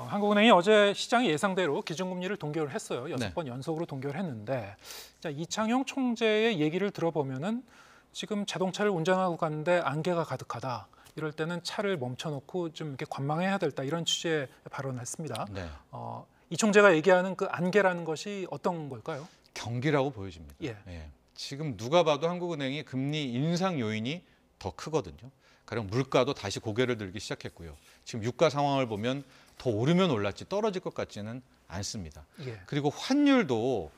한국은행이 어제 시장이 예상대로 기준금리를 동결을 했어요. 6번 네. 연속으로 동결을 했는데, 자, 이창용 총재의 얘기를 들어보면은 지금 자동차를 운전하고 가는데 안개가 가득하다. 이럴 때는 차를 멈춰놓고 좀 이렇게 관망해야 될다, 이런 취지의 발언을 했습니다. 네. 이 총재가 얘기하는 그 안개라는 것이 어떤 걸까요? 경기라고 보여집니다. 예. 지금 누가 봐도 한국은행이 금리 인상 요인이 더 크거든요. 가령 물가도 다시 고개를 들기 시작했고요. 지금 유가 상황을 보면 더 오르면 올랐지 떨어질 것 같지는 않습니다. 예. 그리고 환율도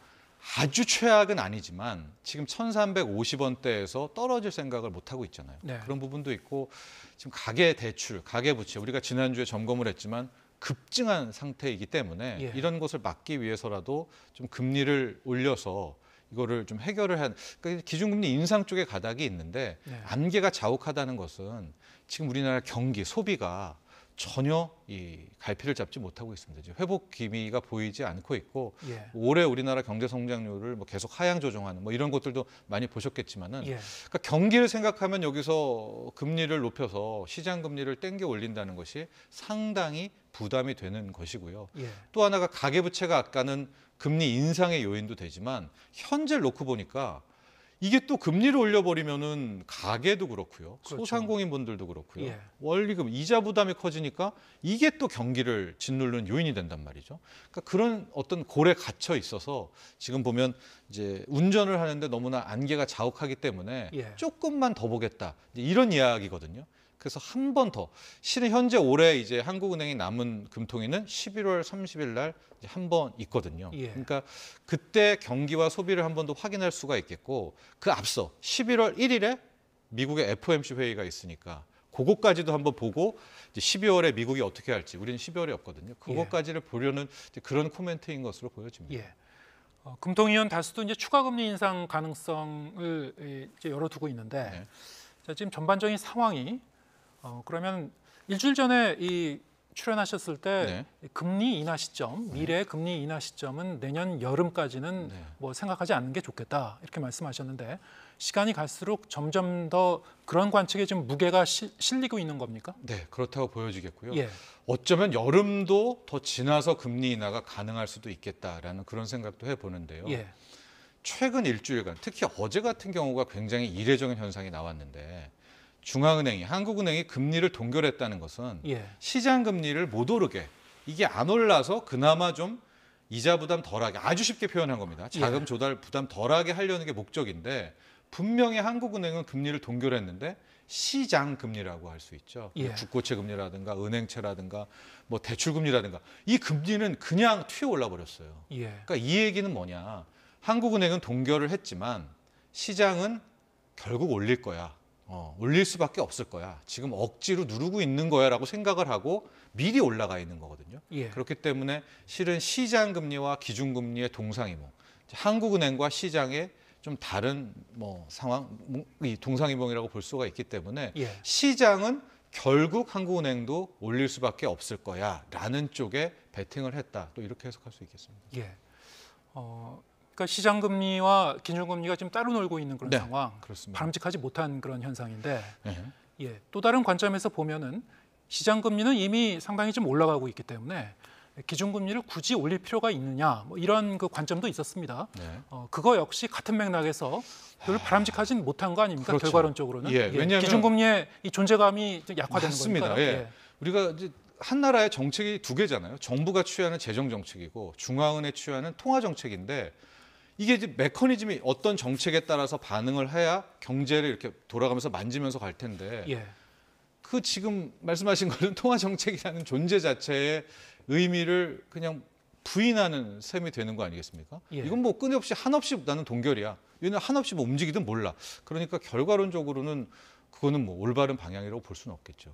아주 최악은 아니지만 지금 1,350원대에서 떨어질 생각을 못 하고 있잖아요. 네. 그런 부분도 있고 지금 가계 대출, 가계 부채 우리가 지난주에 점검을 했지만 급증한 상태이기 때문에 예. 이런 것을 막기 위해서라도 좀 금리를 올려서 이거를 좀 해결을 한, 그러니까 기준금리 인상 쪽에 가닥이 있는데 네. 안개가 자욱하다는 것은 지금 우리나라 경기, 소비가 전혀 이 갈피를 잡지 못하고 있습니다. 지금 회복 기미가 보이지 않고 있고 예. 올해 우리나라 경제 성장률을 뭐 계속 하향 조정하는 뭐 이런 것들도 많이 보셨겠지만은 예. 그러니까 경기를 생각하면 여기서 금리를 높여서 시장 금리를 땡겨 올린다는 것이 상당히 부담이 되는 것이고요. 예. 또 하나가 가계부채가 아까는 금리 인상의 요인도 되지만 현재를 놓고 보니까 이게 또 금리를 올려버리면은 가계도 그렇고요. 그렇죠. 소상공인분들도 그렇고요. 예. 원리금, 이자 부담이 커지니까 이게 또 경기를 짓누르는 요인이 된단 말이죠. 그러니까 그런 어떤 골에 갇혀 있어서 지금 보면 이제 운전을 하는데 너무나 안개가 자욱하기 때문에 예. 조금만 더 보겠다. 이제 이런 이야기거든요. 그래서 한 번 더. 실은 현재 올해 이제 한국은행이 남은 금통위는 11월 30일 날 한 번 있거든요. 예. 그러니까 그때 경기와 소비를 한 번 더 확인할 수가 있겠고 그 앞서 11월 1일에 미국의 FOMC 회의가 있으니까 그것까지도 한번 보고 이제 12월에 미국이 어떻게 할지 우리는 12월에 없거든요. 그것까지를 보려는 이제 그런 코멘트인 것으로 보여집니다. 예. 금통위원 다수도 이제 추가 금리 인상 가능성을 이제 열어두고 있는데, 네. 자, 지금 전반적인 상황이 그러면 일주일 전에 출연하셨을 때 금리 인하 시점, 미래 금리 인하 시점은 내년 여름까지는 뭐 생각하지 않는 게 좋겠다, 이렇게 말씀하셨는데, 시간이 갈수록 점점 더 그런 관측에 좀 무게가 실리고 있는 겁니까? 네, 그렇다고 보여지겠고요. 예. 어쩌면 여름도 더 지나서 금리 인하가 가능할 수도 있겠다라는 그런 생각도 해보는데요. 예. 최근 일주일간, 특히 어제 같은 경우가 굉장히 이례적인 현상이 나왔는데 중앙은행이, 한국은행이 금리를 동결했다는 것은 예. 시장 금리를 못 오르게, 이게 안 올라서 그나마 좀 이자 부담 덜하게, 아주 쉽게 표현한 겁니다. 자금 조달 부담 덜하게 하려는 게 목적인데 분명히 한국은행은 금리를 동결했는데 시장 금리라고 할 수 있죠. 예. 국고채 금리라든가 은행채라든가 뭐 대출 금리라든가 이 금리는 그냥 튀어 올라 버렸어요. 예. 그러니까 이 얘기는 뭐냐? 한국은행은 동결을 했지만 시장은 결국 올릴 거야. 올릴 수밖에 없을 거야. 지금 억지로 누르고 있는 거야라고 생각을 하고 미리 올라가 있는 거거든요. 예. 그렇기 때문에 실은 시장 금리와 기준 금리의 동상이몽, 한국은행과 시장의 좀 다른 뭐 상황, 이 동상이몽이라고 볼 수가 있기 때문에 예. 시장은 결국 한국은행도 올릴 수밖에 없을 거야라는 쪽에 베팅을 했다. 또 이렇게 해석할 수 있겠습니다. 예. 그러니까 시장 금리와 기준 금리가 지금 따로 놀고 있는 그런 상황, 그렇습니다. 바람직하지 못한 그런 현상인데, 네. 예. 또 다른 관점에서 보면은 시장 금리는 이미 상당히 좀 올라가고 있기 때문에 기준 금리를 굳이 올릴 필요가 있느냐, 뭐 이런 그 관점도 있었습니다. 네. 그거 역시 같은 맥락에서 별로 바람직하진 못한 거 아닙니까? 그렇죠. 결과론적으로는. 예, 왜냐하면 기준 금리의 이 존재감이 좀 약화되는 맞습니다. 거니까요. 예. 우리가 이제 한 나라의 정책이 두 개잖아요. 정부가 취하는 재정 정책이고 중앙은행이 취하는 통화 정책인데 이게 이제 메커니즘이 어떤 정책에 따라서 반응을 해야 경제를 이렇게 돌아가면서 만지면서 갈 텐데 예. 그 지금 말씀하신 거는 통화 정책이라는 존재 자체의 의미를 그냥 부인하는 셈이 되는 거 아니겠습니까? 예. 이건 뭐 끊임없이 한없이 나는 동결이야. 얘는 한없이 뭐 움직이든 몰라. 그러니까 결과론적으로는 그거는 뭐 올바른 방향이라고 볼 수는 없겠죠.